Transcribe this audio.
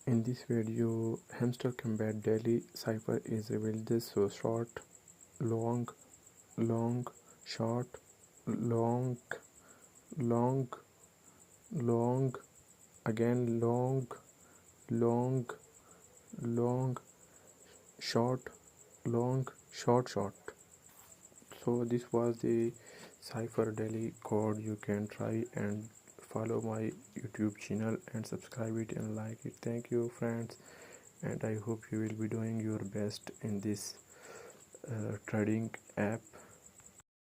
In this video, hamster combat daily cipher is revealed. This so short, long, long, short, long, long, long, again long, long, long, short, long, short, short. So this was the cipher daily code. You can try and follow my YouTube channel and subscribe it and like it. Thank you friends, and I hope you will be doing your best in this trading app.